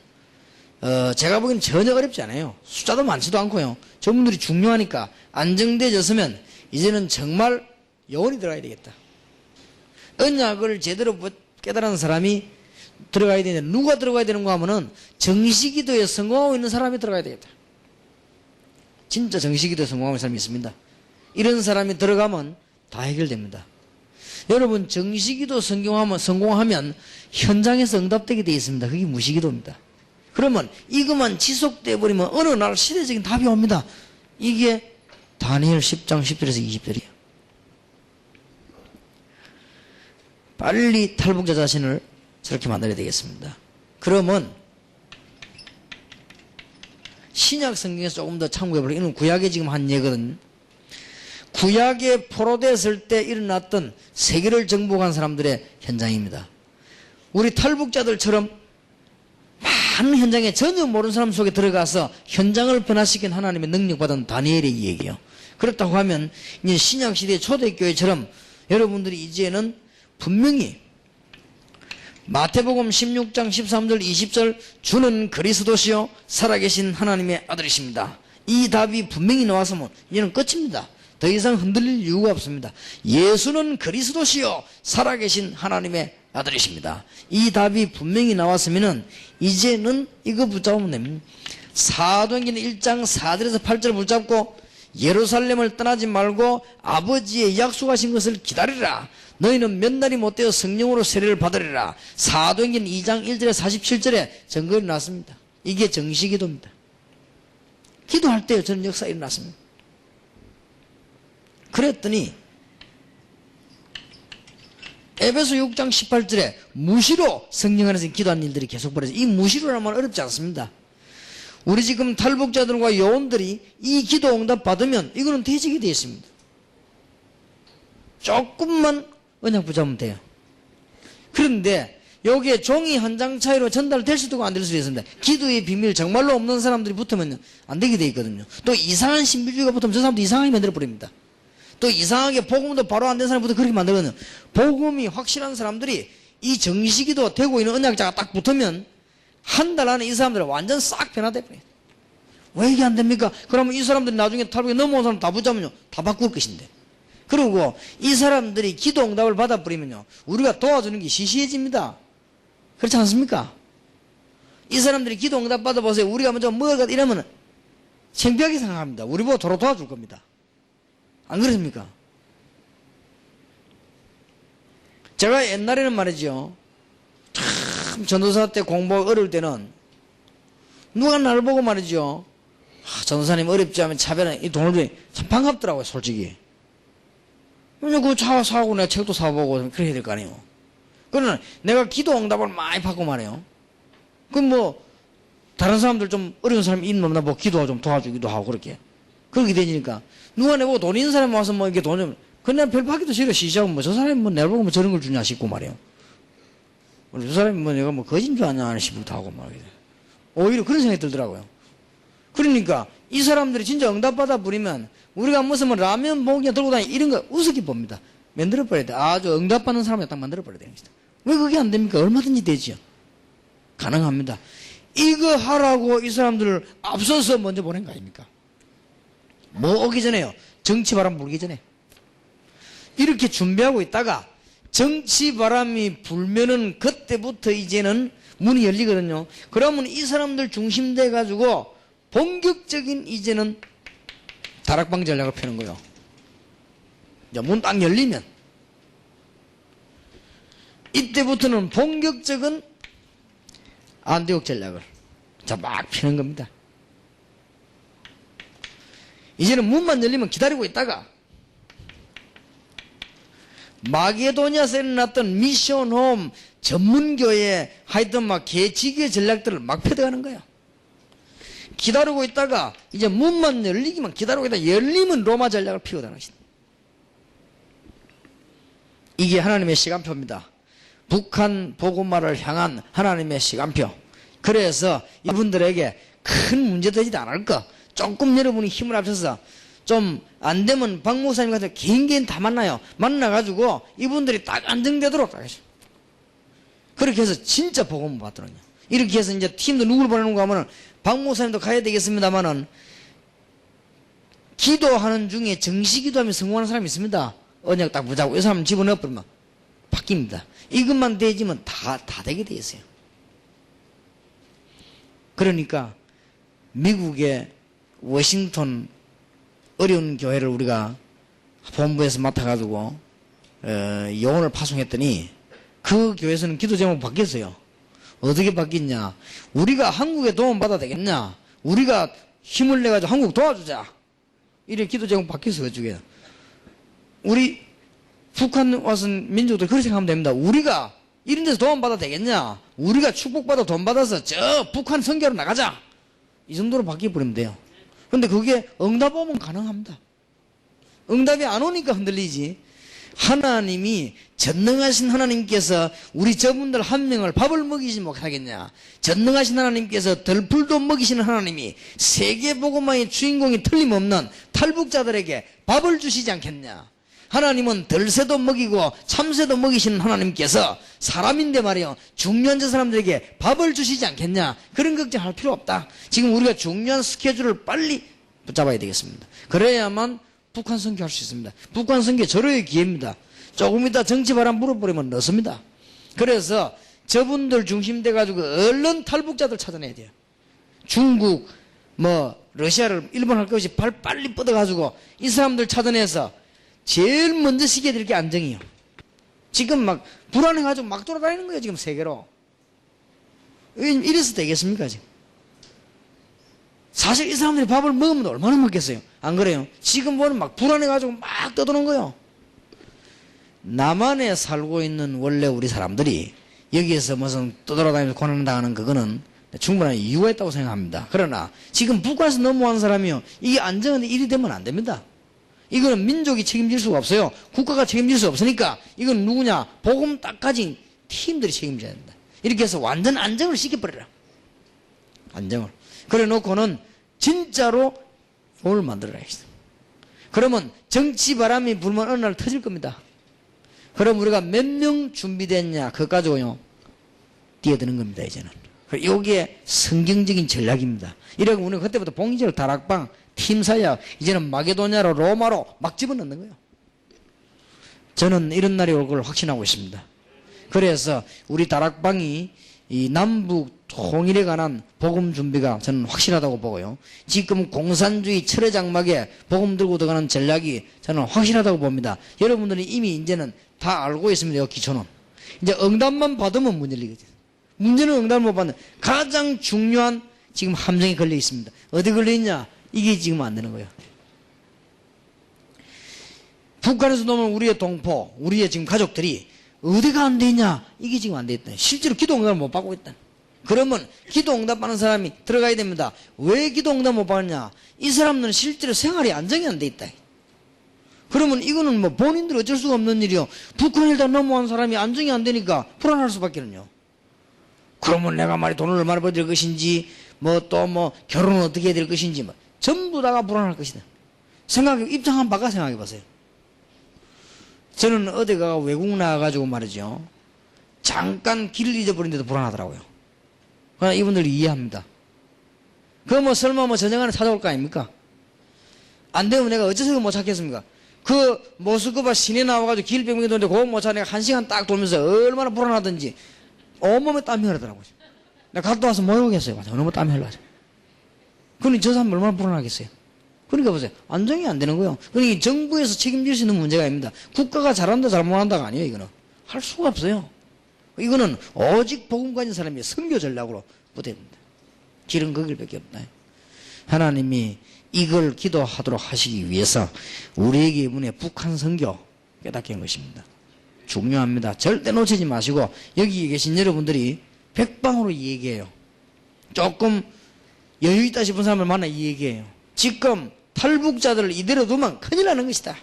제가 보기엔 전혀 어렵지 않아요. 숫자도 많지도 않고요. 저분들이 중요하니까 안정되졌으면 이제는 정말 영혼이 들어가야 되겠다. 언약을 제대로 깨달은 사람이 들어가야 되는데 누가 들어가야 되는가 하면은 정식기도에 성공하고 있는 사람이 들어가야 되겠다. 진짜 정식기도에 성공하고 있는 사람이 있습니다. 이런 사람이 들어가면 다 해결됩니다. 여러분 정식기도 성공하면 현장에서 응답되게 되어 있습니다. 그게 무시기도입니다. 그러면 이것만 지속되어 버리면 어느 날 시대적인 답이 옵니다. 이게 다니엘 10장 10절에서 20절이에요. 빨리 탈북자 자신을 저렇게 만들어야 되겠습니다. 그러면 신약 성경에서 조금 더 참고해보려고 이건 구약에 지금 한 예거든. 구약에 포로됐을 때 일어났던 세계를 정복한 사람들의 현장입니다. 우리 탈북자들처럼 많은 현장에 전혀 모르는 사람 속에 들어가서 현장을 변화시킨 하나님의 능력받은 다니엘의 얘기예요. 그렇다고 하면 이제 신약시대 초대교회처럼 여러분들이 이제는 분명히 마태복음 16장 13절 20절 주는 그리스도시요 살아계신 하나님의 아들이십니다. 이 답이 분명히 나왔으면 이제는 끝입니다. 더 이상 흔들릴 이유가 없습니다. 예수는 그리스도시요 살아계신 하나님의 아들이십니다. 이 답이 분명히 나왔으면 이제는 이거 붙잡으면 됩니다. 사도행전 1장 4절에서 8절을 붙잡고 예루살렘을 떠나지 말고 아버지의 약속하신 것을 기다리라. 너희는 몇 날이 못되어 성령으로 세례를 받으리라. 사도행전 2장 1절에서 47절에 증거가 일어났습니다. 이게 정식기도입니다. 기도할 때 저는 역사가 일어났습니다. 그랬더니 에베소 6장 18절에 무시로 성령 안에서 기도하는 일들이 계속 벌어져요. 이 무시로라는 말은 어렵지 않습니다. 우리 지금 탈북자들과 요원들이 이 기도 응답 받으면 이거는 대적이 되어 있습니다. 조금만 언약 붙잡으면 돼요. 그런데 여기에 종이 한 장 차이로 전달될 수도 있고 안 될 수도 있습니다. 기도의 비밀 정말로 없는 사람들이 붙으면 안 되게 되어 있거든요. 또 이상한 신비주의가 붙으면 저 사람도 이상하게 만들어버립니다. 또 이상하게 복음도 바로 안 된 사람부터 그렇게 만들거든요. 복음이 확실한 사람들이 이 정식기도 되고 있는 언약자가 딱 붙으면 한 달 안에 이 사람들은 완전 싹 변화돼버려요. 왜 이게 안 됩니까? 그러면 이 사람들이 나중에 탈북에 넘어온 사람 다 붙잡으면요 다 바꿀 것인데. 그리고 이 사람들이 기도 응답을 받아버리면요 우리가 도와주는 게 시시해집니다. 그렇지 않습니까? 이 사람들이 기도 응답 받아보세요. 우리가 먼저 뭐가 이러면 창피하게 생각합니다. 우리 보고 도로 도와줄 겁니다. 안 그렇습니까? 제가 옛날에는 말이죠. 참 전도사 때 공부가 어려울 때는 누가 나를 보고 말이죠. 전도사님 어렵지 않으면 차별은 이 돈을 주니 참 반갑더라고요. 솔직히. 그 차 사고 내가 책도 사보고 그렇게 해야 될 거 아니에요. 그러나 내가 기도 응답을 많이 받고 말이에요. 그럼 뭐 다른 사람들 좀 어려운 사람이 있는 놈나 뭐 기도 좀 도와주기도 하고 그렇게. 그렇게 되니까 누가 내보고 돈 있는 사람이 와서 뭐 이렇게 돈 좀 그냥 별 받기도 싫어. 시시하고 뭐 저 사람이 뭐 내가 보고 뭐 저런 걸 주냐 싶고 말이에요. 저 사람이 뭐 내가 뭐 거짓인 줄 아냐 싶기도 하고 말이에요. 오히려 그런 생각이 들더라고요. 그러니까 이 사람들이 진짜 응답받아 버리면 우리가 무슨 뭐 라면 봉지 들고 다니 이런 거 우습게 봅니다. 만들어버려야 돼. 아주 응답받는 사람을 딱 만들어버려야 됩니다. 왜 그게 안 됩니까? 얼마든지 되지요. 가능합니다. 이거 하라고 이 사람들을 앞서서 먼저 보낸 거 아닙니까? 뭐 오기 전에요. 정치 바람 불기 전에. 이렇게 준비하고 있다가 정치 바람이 불면은 그때부터 이제는 문이 열리거든요. 그러면 이 사람들 중심돼 가지고 본격적인 이제는 다락방 전략을 펴는 거예요. 문 딱 열리면 이때부터는 본격적인 안디옥 전략을 막 펴는 겁니다. 이제는 문만 열리면 기다리고 있다가 마게도니아에서 일어났던 미션홈 전문교회 하여튼 막 개치기의 전략들을 막 펴들어가는 거예요. 기다리고 있다가 이제 문만 열리기만 기다리고 있다가 열리면 로마 전략을 피워나가시다. 이게 하나님의 시간표입니다. 북한 복음화를 향한 하나님의 시간표. 그래서 이분들에게 큰 문제 되지도 않을 거. 조금 여러분이 힘을 합쳐서 좀 안 되면 박 목사님 같은 개인 다 만나요. 만나가지고 이분들이 딱 안정되도록 하겠습니다. 그렇게 해서 진짜 복음을 받더라고요. 이렇게 해서 이제 팀도 누굴 보내는가 하면은 박 목사님도 가야 되겠습니다만은 기도하는 중에 정시 기도하면 성공하는 사람이 있습니다. 언약 딱 보자고 이 사람 집어넣어버리면 바뀝니다. 이것만 되지면 다 되게 돼 있어요. 그러니까 미국의 워싱턴 어려운 교회를 우리가 본부에서 맡아가지고 요원을 파송했더니 그 교회에서는 기도 제목 바뀌었어요. 어떻게 바뀌었냐? 우리가 한국에 도움 받아야 되겠냐? 우리가 힘을 내가지고 한국 도와주자. 이렇게 기도 제목 바뀌었어. 그쪽에 우리 북한 와서 민족들 그렇게 생각하면 됩니다. 우리가 이런 데서 도움 받아야 되겠냐? 우리가 축복받아 돈 받아서 저 북한 선교로 나가자. 이 정도로 바뀌어버리면 돼요. 근데 그게 응답 오면 가능합니다. 응답이 안 오니까 흔들리지. 하나님이 전능하신 하나님께서 우리 저분들 한 명을 밥을 먹이지 못하겠냐? 전능하신 하나님께서 덜풀도 먹이시는 하나님이 세계복음화의 주인공이 틀림없는 탈북자들에게 밥을 주시지 않겠냐? 하나님은 덜새도 먹이고 참새도 먹이시는 하나님께서 사람인데 말이요 중요한 저 사람들에게 밥을 주시지 않겠냐? 그런 걱정할 필요 없다. 지금 우리가 중요한 스케줄을 빨리 붙잡아야 되겠습니다. 그래야만 북한 선교할 수 있습니다. 북한 선교 절호의 기회입니다. 조금 이따 정치바람 불어버리면 넣습니다. 그래서 저분들 중심돼 가지고 얼른 탈북자들 찾아내야 돼요. 중국 러시아를 일본 할 것이 빨리 뻗어 가지고 이 사람들 찾아내서 제일 먼저 시켜야 될 게 안정이요. 지금 막 불안해 가지고 막 돌아다니는 거예요. 지금 세계로. 이래서 되겠습니까 지금? 사실 이 사람들이 밥을 먹으면 얼마나 먹겠어요? 안 그래요? 지금 보면 막 불안해가지고 막 떠도는 거예요. 남한에 살고 있는 원래 우리 사람들이 여기에서 무슨 떠돌아다니면서 고난당하는 그거는 충분한 이유가 있다고 생각합니다. 그러나 지금 북한에서 넘어온 사람이요. 이게 안정한 일이 되면 안 됩니다. 이거는 민족이 책임질 수가 없어요. 국가가 책임질 수 없으니까 이건 누구냐? 복음 딱 가진 팀들이 책임져야 된다. 이렇게 해서 완전 안정을 시켜버려라. 안정을. 그래 놓고는 진짜로 뭘 만들어야겠어. 그러면 정치 바람이 불면 어느 날 터질 겁니다. 그럼 우리가 몇 명 준비됐냐 그거 가지고요 뛰어드는 겁니다. 이제는 여기에 성경적인 전략입니다. 이러고 우리는 그때부터 봉기절 다락방 팀사역 이제는 마게도냐로 로마로 막 집어넣는 거예요. 저는 이런 날이 올 걸 확신하고 있습니다. 그래서 우리 다락방이 이 남북 통일에 관한 복음 준비가 저는 확실하다고 보고요. 지금 공산주의 철의 장막에 복음 들고 들어가는 전략이 저는 확실하다고 봅니다. 여러분들이 이미 이제는 다 알고 있습니다. 이 기초는. 이제 응답만 받으면 문 열리거든요. 문제는 응답을 못 받는 가장 중요한 지금 함정이 걸려 있습니다. 어디 걸려 있냐? 이게 지금 안 되는 거예요. 북한에서 넘어온 우리의 동포, 우리의 지금 가족들이 어디가 안 되냐? 이게 지금 안 돼 있다. 실제로 기도 응답을 못 받고 있다. 그러면 기도 응답 받는 사람이 들어가야 됩니다. 왜 기도 응답 못 받느냐? 이 사람들은 실제로 생활이 안정이 안 돼 있다. 그러면 이거는 뭐 본인들 어쩔 수가 없는 일이요. 북한을 다 넘어온 사람이 안정이 안 되니까 불안할 수밖에는요. 그러면 내가 말이 돈을 얼마나 벌어야 될 것인지, 결혼은 어떻게 해야 될 것인지, 전부 다가 불안할 것이다. 입장 한번 바꿔 생각해 보세요. 저는 어디가 외국 나가가지고 말이죠. 잠깐 길을 잊어버린데도 불안하더라고요. 그러나 이분들 이해합니다. 설마 저녁 안에 찾아올 거 아닙니까? 안 되면 내가 어째서 못 찾겠습니까? 모스크바 시내 나와가지고 길 100명이 도는데 그거 못 찾아 내가 1시간 딱 돌면서 얼마나 불안하든지 온몸에 땀이 흐르더라고요. 내가 갔다 와서 뭐 하겠어요? 너무 땀이 흘러서. 그러니 저 사람 얼마나 불안하겠어요? 그러니까 보세요. 안정이 안 되는 거예요. 그러니까 정부에서 책임질 수 있는 문제가 아닙니다. 국가가 잘한다 잘못한다가 아니에요. 이거는 할 수가 없어요. 이거는 오직 복음 가진 사람이 선교 전략으로 붙어야 됩니다. 길은 그 길밖에 없다. 하나님이 이걸 기도하도록 하시기 위해서 우리에게 이번에 북한 선교 깨닫게 한 것입니다. 중요합니다. 절대 놓치지 마시고 여기 계신 여러분들이 백방으로 이 얘기해요. 조금 여유 있다 싶은 사람을 만나 이 얘기해요. 지금 탈북자들을 이대로 두면 큰일 나는 것이다.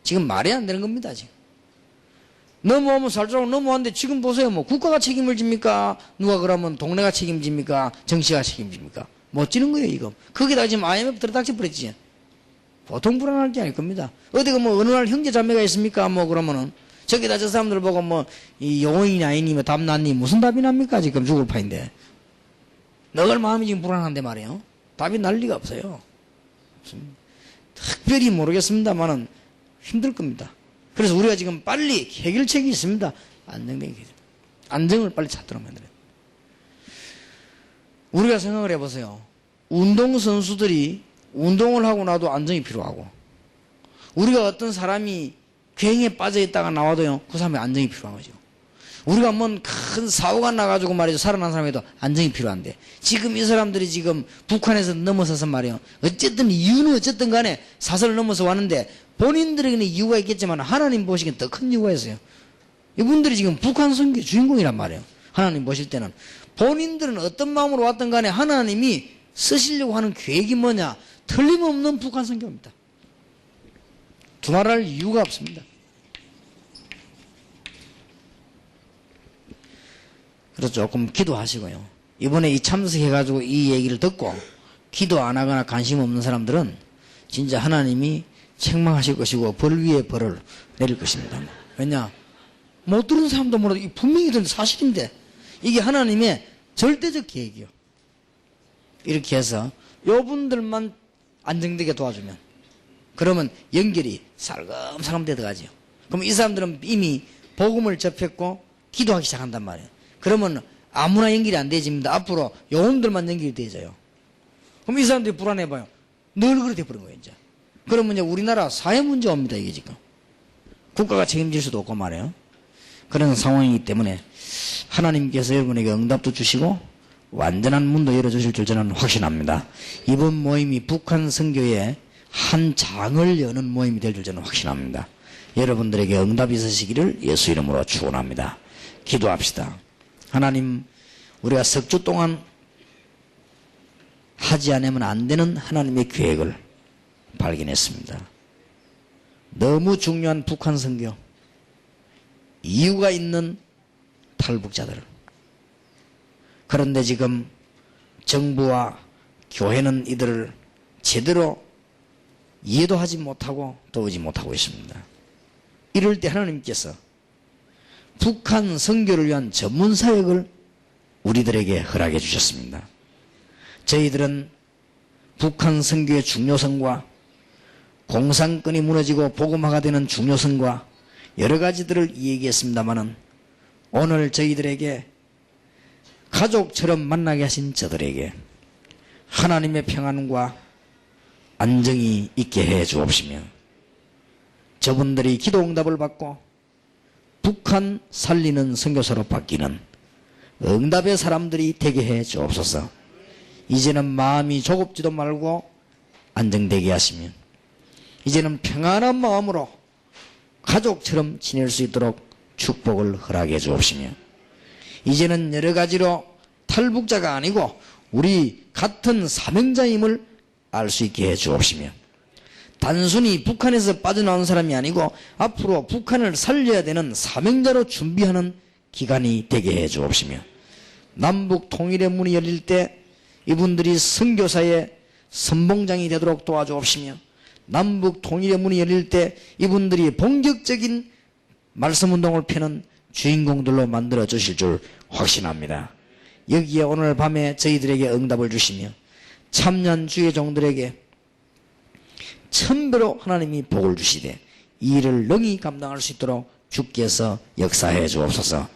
지금 말이 안 되는 겁니다. 지금 넘어오면 살자고 넘어왔는데 지금 보세요. 뭐 국가가 책임을 집니까? 누가 그러면 동네가 책임집니까? 정치가 책임집니까? 못 지는 거예요, 이거. 거기다가 지금 IMF 들어닥쳐 버렸지. 보통 불안할 게 아닐 겁니다. 어디가 뭐 어느 날 형제 자매가 있습니까? 뭐 그러면은 저기다 저 사람들 보고 뭐 이 영혼이니 아니니 뭐 답 났니? 무슨 답이 납니까? 지금 죽을 판인데. 너걸 마음이 지금 불안한데 말이에요. 답이 날 리가 없어요. 특별히 모르겠습니다만은 힘들 겁니다. 그래서 우리가 지금 빨리 해결책이 있습니다. 안정된 해결. 안정을 빨리 찾도록 만들어요. 우리가 생각을 해보세요. 운동선수들이 운동을 하고 나도 안정이 필요하고, 우리가 어떤 사람이 괭에 빠져 있다가 나와도요, 그 사람이 안정이 필요한 거죠. 우리가 뭔 큰 사고가 나가지고 말이죠, 살아난 사람에도 안정이 필요한데, 지금 이 사람들이 지금 북한에서 넘어서서 말이에요, 어쨌든 이유는 어쨌든 간에 사설을 넘어서 왔는데, 본인들에게는 이유가 있겠지만 하나님 보시기엔 더 큰 이유가 있어요. 이분들이 지금 북한 선교의 주인공이란 말이에요. 하나님 보실 때는 본인들은 어떤 마음으로 왔든 간에 하나님이 쓰시려고 하는 계획이 뭐냐, 틀림없는 북한 선교입니다. 두말할 이유가 없습니다. 그래서 조금 기도하시고요. 이번에 이 참석해가지고 이 얘기를 듣고 기도 안 하거나 관심 없는 사람들은 진짜 하나님이 책망하실 것이고 벌 위에 벌을 내릴 것입니다. 왜냐? 못 들은 사람도 몰라도 분명히 들은 사실인데 이게 하나님의 절대적 계획이요. 이렇게 해서 요분들만 안정되게 도와주면, 그러면 연결이 살금살금 되어가지요. 그럼 이 사람들은 이미 복음을 접했고 기도하기 시작한단 말이에요. 그러면 아무나 연결이 안 되집니다. 앞으로 요원들만 연결이 되져요. 그럼 이 사람들이 불안해봐요. 늘 그렇게 돼버린 거예요, 이제. 그러면 이제 우리나라 사회 문제 옵니다, 이게 지금. 국가가 책임질 수도 없고 말이에요. 그런 상황이기 때문에 하나님께서 여러분에게 응답도 주시고 완전한 문도 열어주실 줄 저는 확신합니다. 이번 모임이 북한 선교의 한 장을 여는 모임이 될 줄 저는 확신합니다. 여러분들에게 응답이 있으시기를 예수 이름으로 축원합니다. 기도합시다. 하나님, 우리가 석 주 동안 하지 않으면 안 되는 하나님의 계획을 발견했습니다. 너무 중요한 북한 선교, 이유가 있는 탈북자들. 그런데 지금 정부와 교회는 이들을 제대로 이해도 하지 못하고 도우지 못하고 있습니다. 이럴 때 하나님께서 북한 선교를 위한 전문 사역을 우리들에게 허락해 주셨습니다. 저희들은 북한 선교의 중요성과 공산권이 무너지고 복음화가 되는 중요성과 여러 가지들을 이야기했습니다마는 오늘 저희들에게 가족처럼 만나게 하신 저들에게 하나님의 평안과 안정이 있게 해 주옵시며, 저분들이 기도 응답을 받고 북한 살리는 선교사로 바뀌는 응답의 사람들이 되게 해 주옵소서. 이제는 마음이 조급지도 말고 안정되게 하시며, 이제는 평안한 마음으로 가족처럼 지낼 수 있도록 축복을 허락해 주옵시며, 이제는 여러 가지로 탈북자가 아니고 우리 같은 사명자임을 알 수 있게 해 주옵시며, 단순히 북한에서 빠져나온 사람이 아니고 앞으로 북한을 살려야 되는 사명자로 준비하는 기간이 되게 해 주옵시며, 남북 통일의 문이 열릴 때 이분들이 선교사의 선봉장이 되도록 도와주옵시며, 남북 통일의 문이 열릴 때 이분들이 본격적인 말씀운동을 펴는 주인공들로 만들어 주실 줄 확신합니다. 여기에 오늘 밤에 저희들에게 응답을 주시며 참여한 주의 종들에게 천배로 하나님이 복을 주시되 이 일을 능히 감당할 수 있도록 주께서 역사해 주옵소서.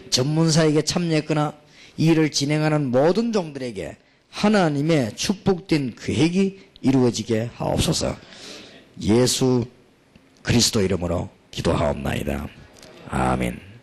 전문사에게 참여했거나 이 일을 진행하는 모든 종들에게 하나님의 축복된 계획이 이루어지게 하옵소서. 예수 그리스도 이름으로 기도하옵나이다. 아멘.